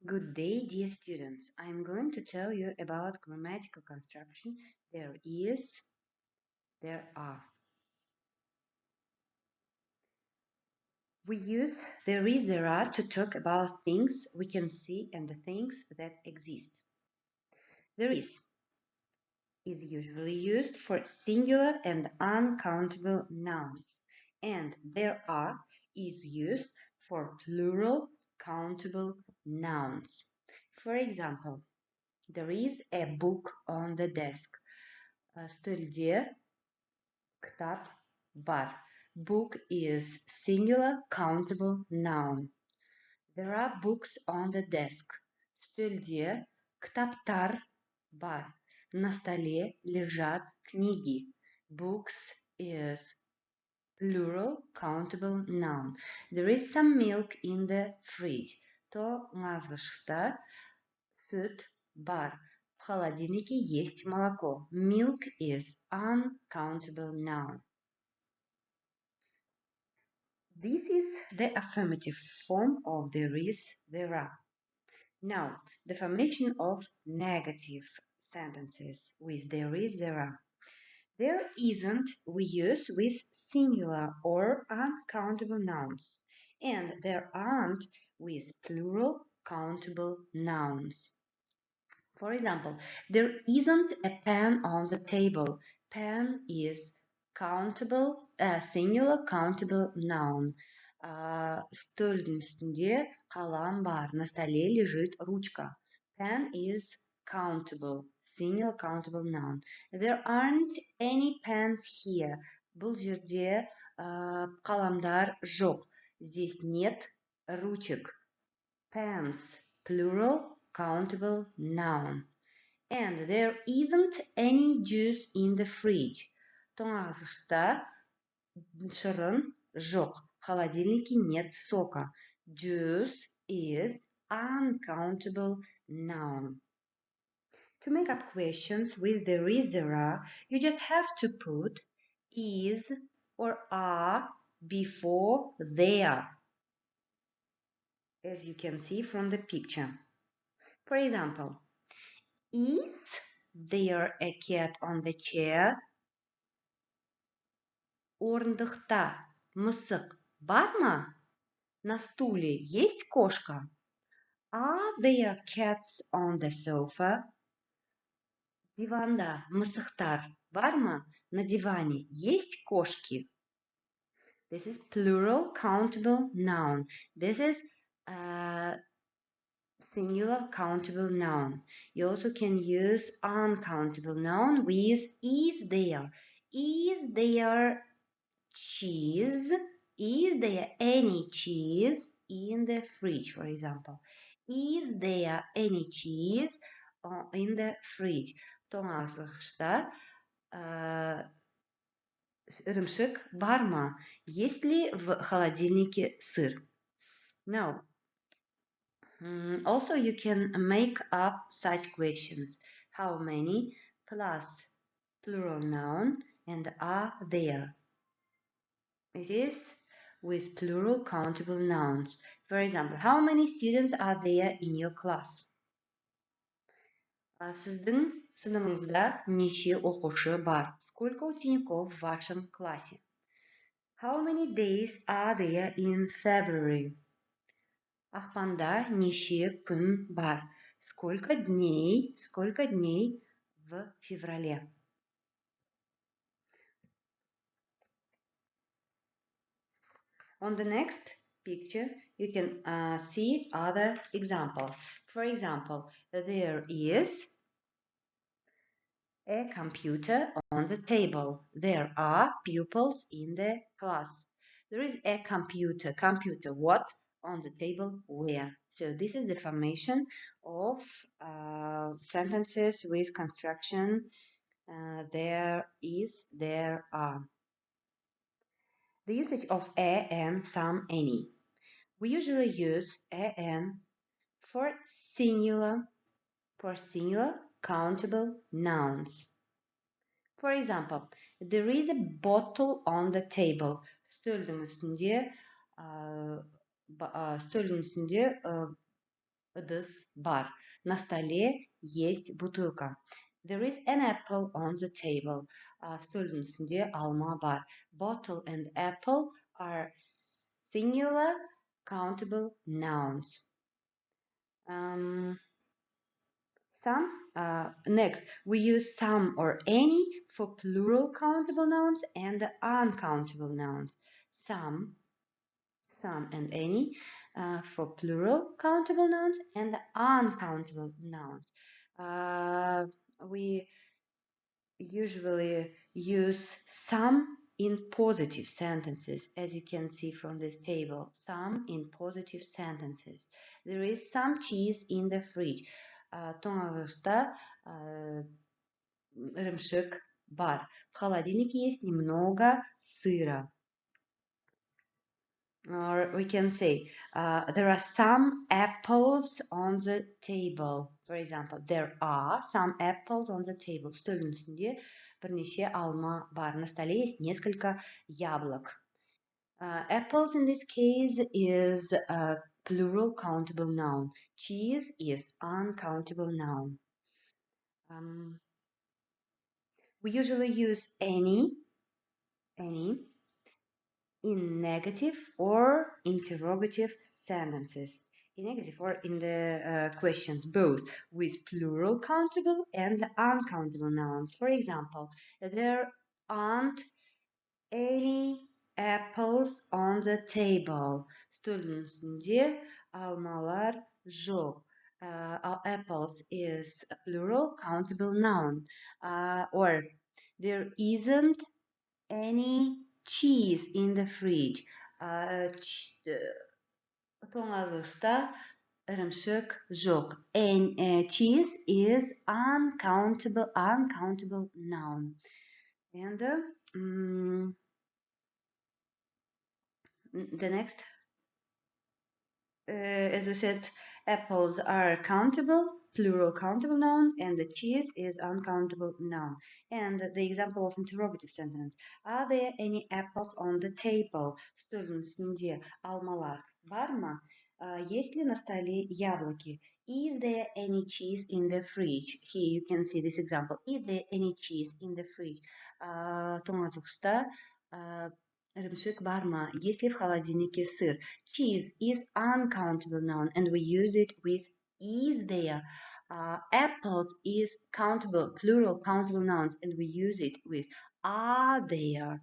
Good day, dear students. I'm going to tell you about grammatical construction. There is, there are. We use there is, there are to talk about things we can see and the things that exist. There is usually used for singular and uncountable nouns, and there are is used for plural countable nouns. For example, there is a book on the desk. Stölde, kitap, var. Book is singular countable noun. There are books on the desk. Stölde, kitaplar var. На столе лежат книги. Books is plural countable noun. There is some milk in the fridge. То мазғышта süt бар. В холодильнике есть молоко. Milk is uncountable noun. This is the affirmative form of there is, there are. Now, the formation of negative sentences with there is, there are. There isn't we use with singular or uncountable nouns, and there aren't with plural countable nouns. For example, there isn't a pen on the table. Pen is countable, singular countable noun. Stolun üstünde kalam var. На столе лежит ручка. Pen is countable, single countable noun. There aren't any pens here. Бұл жерде қаламдар жоқ. Здесь нет ручек. Pens, plural countable noun. And there isn't any juice in the fridge. Тоңазышта шырын жоқ. В холодильнике нет сока. Juice is uncountable noun. To make up questions with there is, there are, you just have to put is or are before there, as you can see from the picture. For example, is there a cat on the chair? Орындықта мысық бар ма? На стуле есть кошка? Are there cats on the sofa? Диванда мысықтар бар ма? На диване есть кошки? This is plural countable noun. This is singular countable noun. You also can use uncountable noun with is there. Is there cheese? Is there any cheese in the fridge, for example? Is there any cheese in the fridge? Тоңазғышта ірімшік бар ма? Есть ли в холодильнике сыр? Now, also you can make up such questions. How many plus plural noun and are there? It is with plural countable nouns. For example, how many students are there in your class? Сіздің сыныбыңызда неше оқушы бар? Сколько учеников в вашем классе? How many days are there in February? Ақпанда неше күн бар? Сколько дней в феврале? On the next picture, you can see other examples. For example, there is a computer on the table. There are pupils in the class. There is a computer. Computer what? On the table where? So this is the formation of sentences with construction there is, there are. The usage of a and some, any. We usually use a and for singular countable nouns. For example, there is a bottle on the table. Stolun üstünde ыдыс бар. На столе есть бутылка. There is an apple on the table. Столдың үстінде алма бар. Bottle and apple are singular countable nouns. Next, we use some or any for plural countable nouns and uncountable nouns. Some and any for plural countable nouns and uncountable nouns. We usually use some in positive sentences, as you can see from this table. Some in positive sentences. There is some cheese in the fridge. Тоңағышта ірімшік бар. В холодильнике есть немного сыра. Or we can say, there are some apples on the table. For example, there are some apples on the table. Столдың үстінде бірнеше алма бар. На столе есть несколько яблок. Apples in this case is a plural countable noun. Cheese is uncountable noun. We usually use any in negative or interrogative sentences. In negative or in the questions, both with plural countable and uncountable nouns. For example, there aren't any apples on the table. Stolun üstünde almalar жоқ. Apples is a plural countable noun. Or there isn't any cheese in the fridge. Тоңазғышта ірімшік жоқ. And cheese is uncountable noun. And the next, as I said, apples are countable, plural countable noun, and the cheese is uncountable noun. And the example of interrogative sentence. Are there any apples on the table? Столдың үстінде алмалар бар ма? Есть ли на столе яблоки? Is there any cheese in the fridge? Here you can see this example. Is there any cheese in the fridge? Тоңазғышта ірімшік бар ма? Есть ли в холодильнике сыр? Cheese is uncountable noun and we use it with is there. Apples is countable, plural countable nouns and we use it with are there.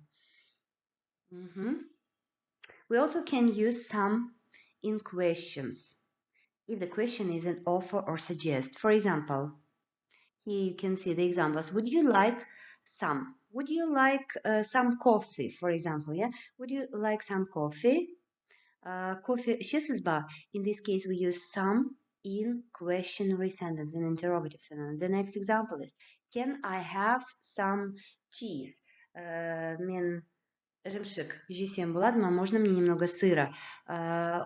We also can use some in questions if the question is an offer or suggest. For example, here you can see the examples. Would you like some? Would you like some coffee, for example? Yeah. Would you like some coffee? Coffee ішесіз ба? In this case, we use some in questionary sentence, in interrogative sentence. The next example is, can I have some cheese? Мен ірімшік жесем болады ма? Можно мне немного сыра?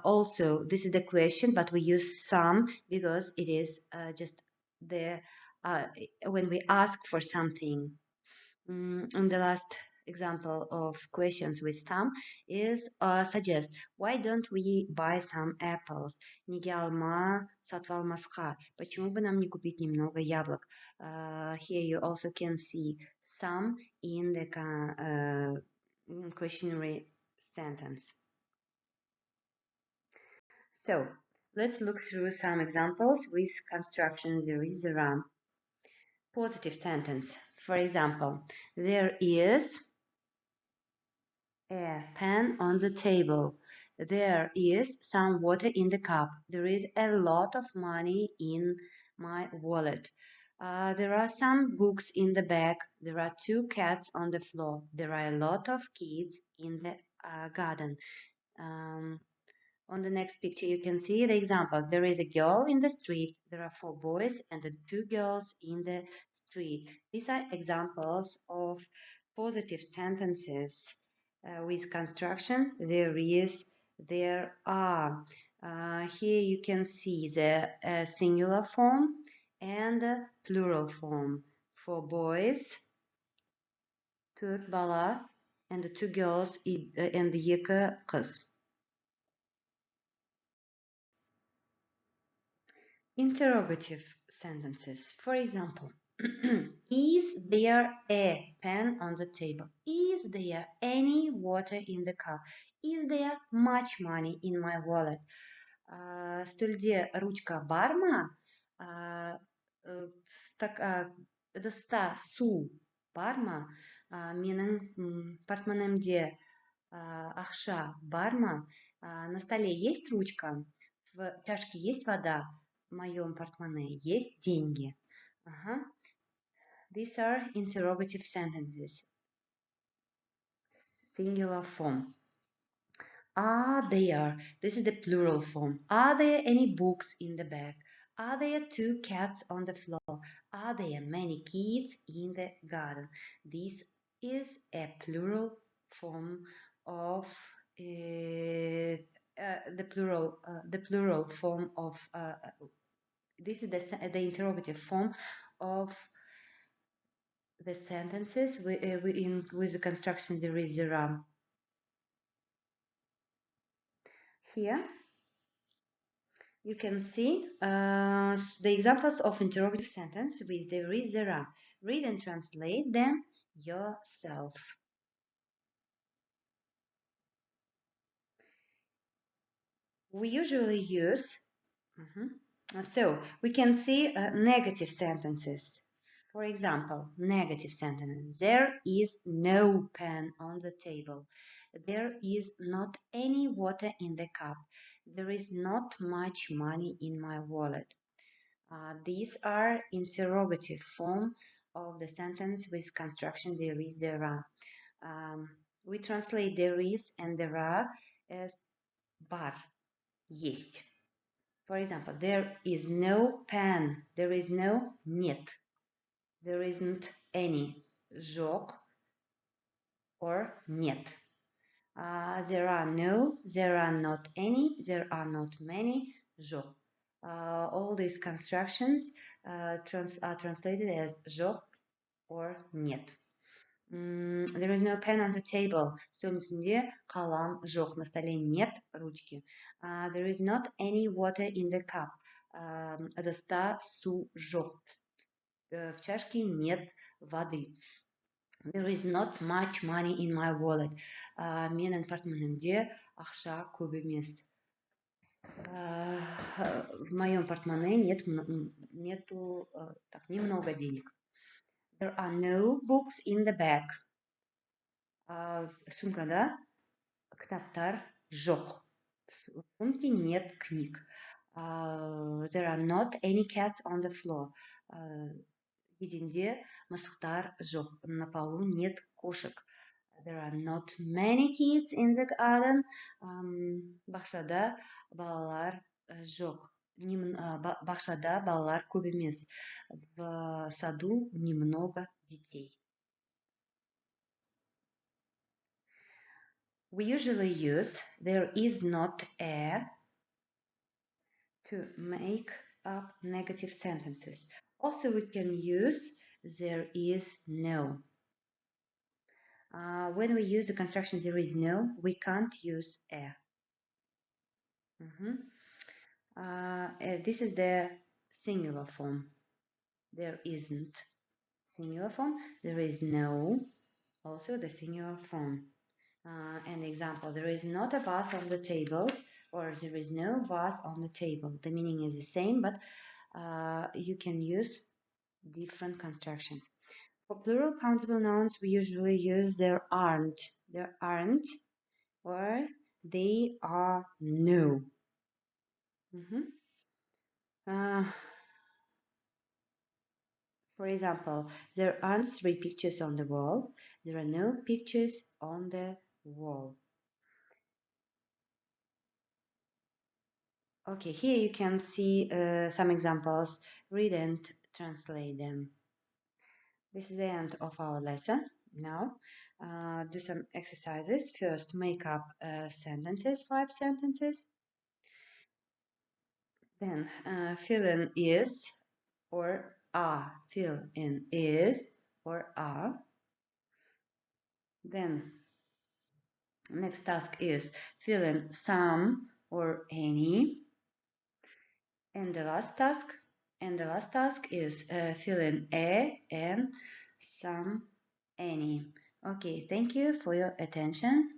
Also, this is the question, but we use some because it is just the when we ask for something. And the last example of questions with some is suggest. Why don't we buy some apples? Неге алма сатып алмасқа? Почему бы нам не купить немного яблок? Here you also can see some in the questionary sentence. So let's look through some examples with construction there is there. Positive sentence. For example, there is a pen on the table. There is some water in the cup. There is a lot of money in my wallet. There are some books in the bag. There are 2 cats on the floor. There are a lot of kids in the garden. On the next picture, you can see the example. There is a girl in the street. There are 4 boys and 2 girls in the street. These are examples of positive sentences with construction. There is, there are. Here you can see the singular form and plural form. 4 boys, 4 bala, and 2 girls and 2 kız. Interrogative sentences. For example, is there a pen on the table? Is there any water in the cup? Is there much money in my wallet? Stulde ручка барма? Ыдыста су бар ма? Менің портмонемде ақша бар ма? На столе есть ручка? В чашке есть вода? В моем портмоне есть деньги? These are interrogative sentences. Singular form. Are there? This is the plural form. Are there any books in the bag? Are there 2 cats on the floor? Are there many kids in the garden? This is a plural form of the plural form of this is the interrogative form of the sentences with the construction there is a here. You can see the examples of interrogative sentence with there is there are. Read and translate them yourself. We usually use so we can see negative sentences. For example, negative sentence. There is no pen on the table. There is not any water in the cup. There is not much money in my wallet. These are interrogative form of the sentence with construction there is, there are. We translate there is and there are as бар, есть. For example, there is no pen, there is no нет, there isn't any, жоқ or нет. There are no, there are not any, there are not many, жоқ. All these constructions are translated as жоқ or нет. There is no pen on the table. Стол үстінде қалам жоқ. На столе нет ручки. There is not any water in the cup. Ыдыста су жоқ. В чашке нет воды. There is not much money in my wallet. Менің портмонемде ақша көп емес. В моем портмоне нету так немного денег. There are no books in the bag. Сумкада кітаптар жоқ. В сумке нет книг. There are not any cats on the floor. Еденде мысықтар жоқ. На полу нет кошек. There are not many kids in the garden. Бақшада балалар жоқ. Бақшада балалар көп емес. В саду немного детей. We usually use there is not a to make up negative sentences. Also, we can use there is no. When we use the construction there is no, we can't use a. This is the singular form. There isn't. Singular form. There is no. Also the singular form. An example, there is not a vase on the table, or there is no vase on the table. The meaning is the same, but you can use different constructions. For plural countable nouns, we usually use there aren't, or they are no. For example, there aren't 3 pictures on the wall. There are no pictures on the wall. Okay, here you can see some examples. Read and translate them. This is the end of our lesson. Now, do some exercises. First, make up sentences, 5 sentences. Then, fill in is or are. Fill in is or are. Then, next task is fill in some or any. And the last task is fill in a and some any. Okay, thank you for your attention.